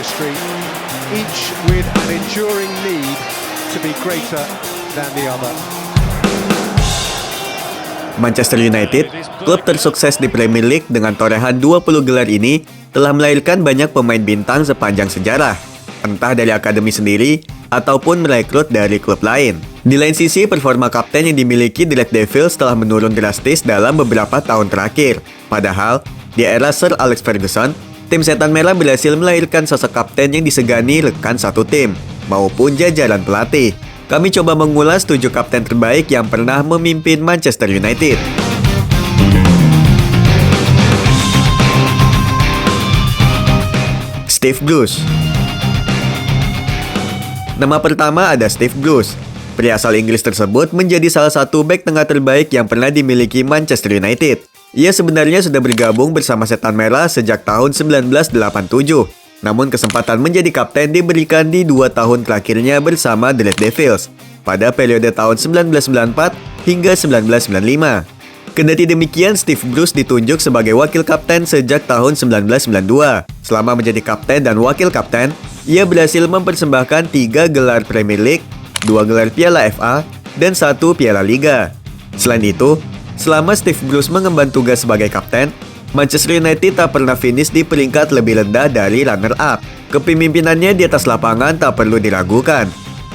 chemistry, each with an enduring need to be greater than the other. Manchester United, klub tersukses di Premier League dengan torehan 20 gelar ini, telah melahirkan banyak pemain bintang sepanjang sejarah, entah dari akademi sendiri ataupun merekrut dari klub lain. Di lain sisi, performa kapten yang dimiliki The Red Devils telah menurun drastis dalam beberapa tahun terakhir. Padahal, di era Sir Alex Ferguson, tim Setan Merah berhasil melahirkan sosok kapten yang disegani rekan satu tim, maupun jajaran pelatih. Kami coba mengulas 7 kapten terbaik yang pernah memimpin Manchester United. Steve Bruce. Nama pertama ada Steve Bruce. Pria asal Inggris tersebut menjadi salah satu bek tengah terbaik yang pernah dimiliki Manchester United. Ia sebenarnya sudah bergabung bersama Setan Merah sejak tahun 1987. Namun kesempatan menjadi kapten diberikan di 2 tahun terakhirnya bersama The Red Devils pada periode tahun 1994 hingga 1995. Kendati demikian, Steve Bruce ditunjuk sebagai wakil kapten sejak tahun 1992. Selama menjadi kapten dan wakil kapten, ia berhasil mempersembahkan 3 gelar Premier League, 2 gelar Piala FA, dan 1 Piala Liga. Selain itu, selama Steve Bruce mengemban tugas sebagai kapten, Manchester United tak pernah finish di peringkat lebih rendah dari runner-up. Kepemimpinannya di atas lapangan tak perlu diragukan.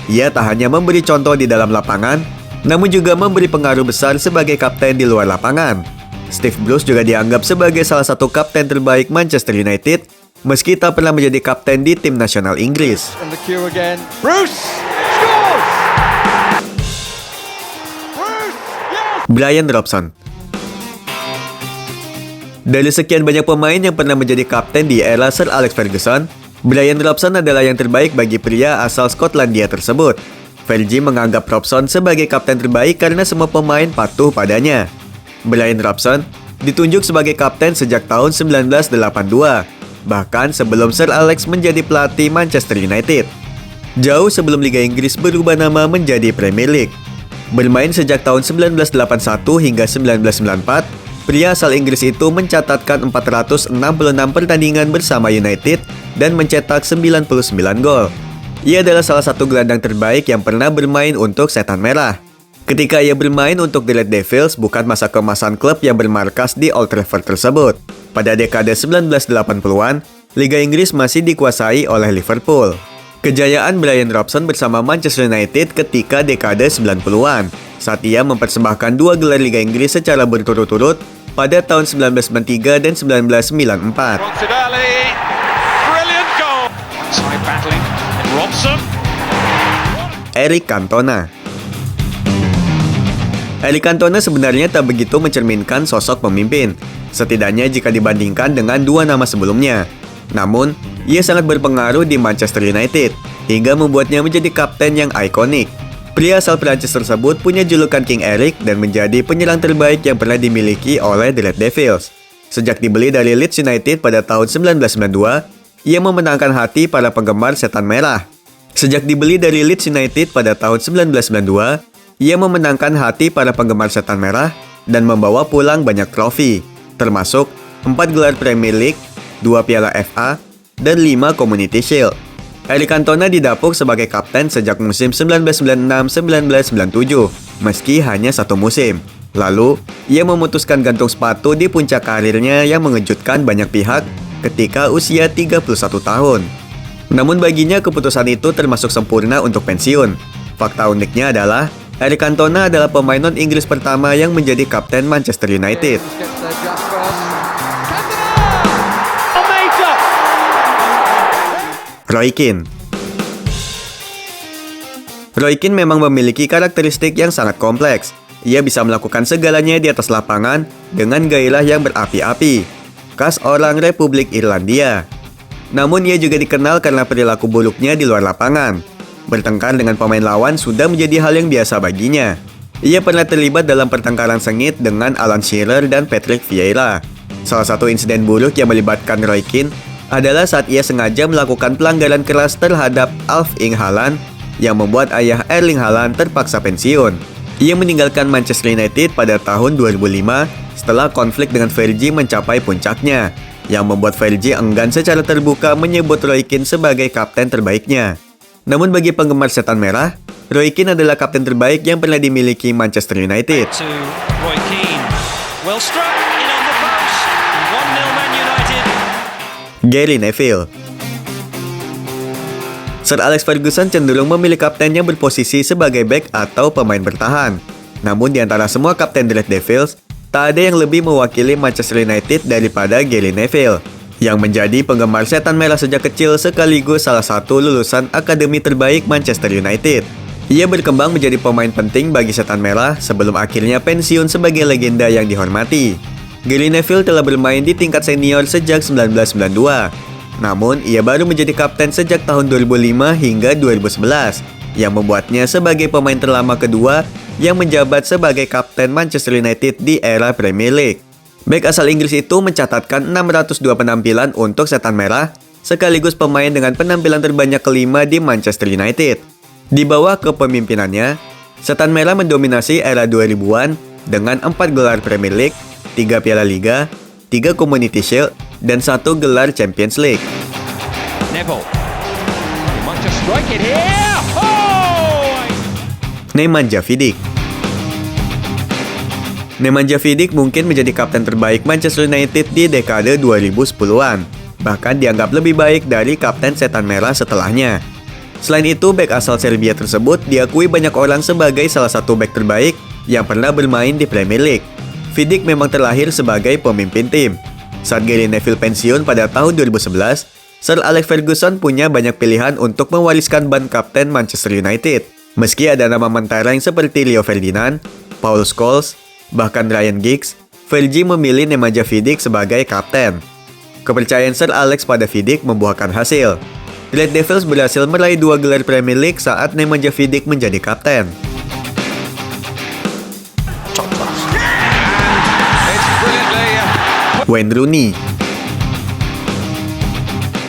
Ia tak hanya memberi contoh di dalam lapangan, namun juga memberi pengaruh besar sebagai kapten di luar lapangan. Steve Bruce juga dianggap sebagai salah satu kapten terbaik Manchester United, meski tak pernah menjadi kapten di tim nasional Inggris. Brian Robson. Dari sekian banyak pemain yang pernah menjadi kapten di era Sir Alex Ferguson, Brian Robson adalah yang terbaik bagi pria asal Skotlandia tersebut. Fergie menganggap Robson sebagai kapten terbaik karena semua pemain patuh padanya. Brian Robson ditunjuk sebagai kapten sejak tahun 1982, bahkan sebelum Sir Alex menjadi pelatih Manchester United. Jauh sebelum Liga Inggris berubah nama menjadi Premier League. Bermain sejak tahun 1981 hingga 1994, pria asal Inggris itu mencatatkan 466 pertandingan bersama United dan mencetak 99 gol. Ia adalah salah satu gelandang terbaik yang pernah bermain untuk Setan Merah. Ketika ia bermain untuk The Red Devils, bukan masa keemasan klub yang bermarkas di Old Trafford tersebut. Pada dekade 1980-an, Liga Inggris masih dikuasai oleh Liverpool. Kejayaan Brian Robson bersama Manchester United ketika dekade 90-an, saat ia mempersembahkan 2 gelar Liga Inggris secara berturut-turut pada tahun 1993 dan 1994. Eric Cantona. Eric Cantona sebenarnya tak begitu mencerminkan sosok pemimpin, setidaknya jika dibandingkan dengan 2 nama sebelumnya. Namun, ia sangat berpengaruh di Manchester United, hingga membuatnya menjadi kapten yang ikonik. Pria asal Prancis tersebut punya julukan King Eric dan menjadi penyerang terbaik yang pernah dimiliki oleh The Red Devils. Sejak dibeli dari Leeds United pada tahun 1992, ia memenangkan hati para penggemar Setan Merah. Sejak dibeli dari Leeds United pada tahun 1992, ia memenangkan hati para penggemar Setan Merah dan membawa pulang banyak trofi, termasuk 4 gelar Premier League, 2 Piala FA, dan 5 Community Shield. Eric Cantona didapuk sebagai kapten sejak musim 1996-1997, meski hanya 1 musim. Lalu, ia memutuskan gantung sepatu di puncak karirnya yang mengejutkan banyak pihak ketika usia 31 tahun. Namun baginya keputusan itu termasuk sempurna untuk pensiun. Fakta uniknya adalah, Eric Cantona adalah pemain non-Inggris pertama yang menjadi kapten Manchester United. Roy Keane. Roy Keane memang memiliki karakteristik yang sangat kompleks. Ia bisa melakukan segalanya di atas lapangan dengan gairah yang berapi-api, khas orang Republik Irlandia. Namun ia juga dikenal karena perilaku buruknya di luar lapangan. Bertengkar dengan pemain lawan sudah menjadi hal yang biasa baginya. Ia pernah terlibat dalam pertengkaran sengit dengan Alan Shearer dan Patrick Vieira. Salah satu insiden buruk yang melibatkan Roy Keane adalah saat ia sengaja melakukan pelanggaran keras terhadap Erling Haaland yang membuat ayah Erling Haaland terpaksa pensiun. Ia meninggalkan Manchester United pada tahun 2005 setelah konflik dengan Fergie mencapai puncaknya. yang membuat Fergie enggan secara terbuka menyebut Roy Keane sebagai kapten terbaiknya. Namun bagi penggemar Setan Merah, Roy Keane adalah kapten terbaik yang pernah dimiliki Manchester United. To Roy Keane. Well struck in on the post. 1-0 Man United. Gary Neville. Sir Alex Ferguson cenderung memilih kapten yang berposisi sebagai bek atau pemain bertahan. Namun di antara semua kapten Red Devils, tak ada yang lebih mewakili Manchester United daripada Gary Neville, yang menjadi penggemar Setan Merah sejak kecil sekaligus salah satu lulusan akademi terbaik Manchester United. Ia berkembang menjadi pemain penting bagi Setan Merah sebelum akhirnya pensiun sebagai legenda yang dihormati. Gary Neville telah bermain di tingkat senior sejak 1992. Namun, ia baru menjadi kapten sejak tahun 2005 hingga 2011, yang membuatnya sebagai pemain terlama kedua yang menjabat sebagai kapten Manchester United di era Premier League. Bek asal Inggris itu mencatatkan 602 penampilan untuk Setan Merah, sekaligus pemain dengan penampilan terbanyak kelima di Manchester United. Di bawah kepemimpinannya, Setan Merah mendominasi era 2000-an dengan 4 gelar Premier League, 3 Piala Liga, 3 Community Shield, dan 1 gelar Champions League. Neville. He might just strike it here. Oh! Nemanja Vidic. Nemanja Vidic mungkin menjadi kapten terbaik Manchester United di dekade 2010-an, bahkan dianggap lebih baik dari kapten Setan Merah setelahnya. Selain itu, bek asal Serbia tersebut diakui banyak orang sebagai salah satu bek terbaik yang pernah bermain di Premier League. Vidic memang terlahir sebagai pemimpin tim. Saat Gary Neville pensiun pada tahun 2011, Sir Alex Ferguson punya banyak pilihan untuk mewariskan ban kapten Manchester United. Meski ada nama mentereng seperti Rio Ferdinand, Paul Scholes, bahkan Ryan Giggs, Fergie memilih Nemanja Vidic sebagai kapten. Kepercayaan Sir Alex pada Vidic membuahkan hasil. Red Devils berhasil meraih 2 gelar Premier League saat Nemanja Vidic menjadi kapten. Wayne Rooney.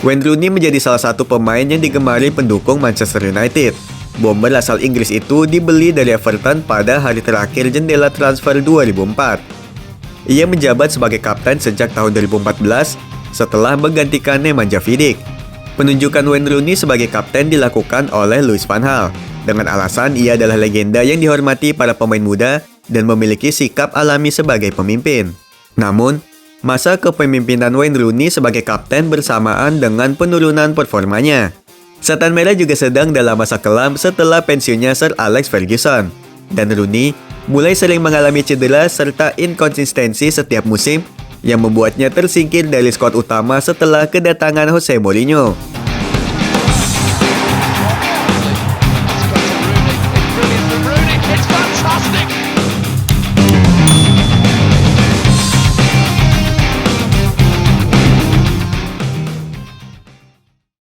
Wayne Rooney menjadi salah satu pemain yang digemari pendukung Manchester United. Bomber asal Inggris itu dibeli dari Everton pada hari terakhir jendela transfer 2004. Ia menjabat sebagai kapten sejak tahun 2014 setelah menggantikan Nemanja Vidic. Penunjukan Wayne Rooney sebagai kapten dilakukan oleh Louis van Gaal dengan alasan ia adalah legenda yang dihormati para pemain muda dan memiliki sikap alami sebagai pemimpin. Namun, masa kepemimpinan Wayne Rooney sebagai kapten bersamaan dengan penurunan performanya. Setan Merah juga sedang dalam masa kelam setelah pensiunnya Sir Alex Ferguson, dan Rooney mulai sering mengalami cedera serta inkonsistensi setiap musim yang membuatnya tersingkir dari skuad utama setelah kedatangan Jose Mourinho.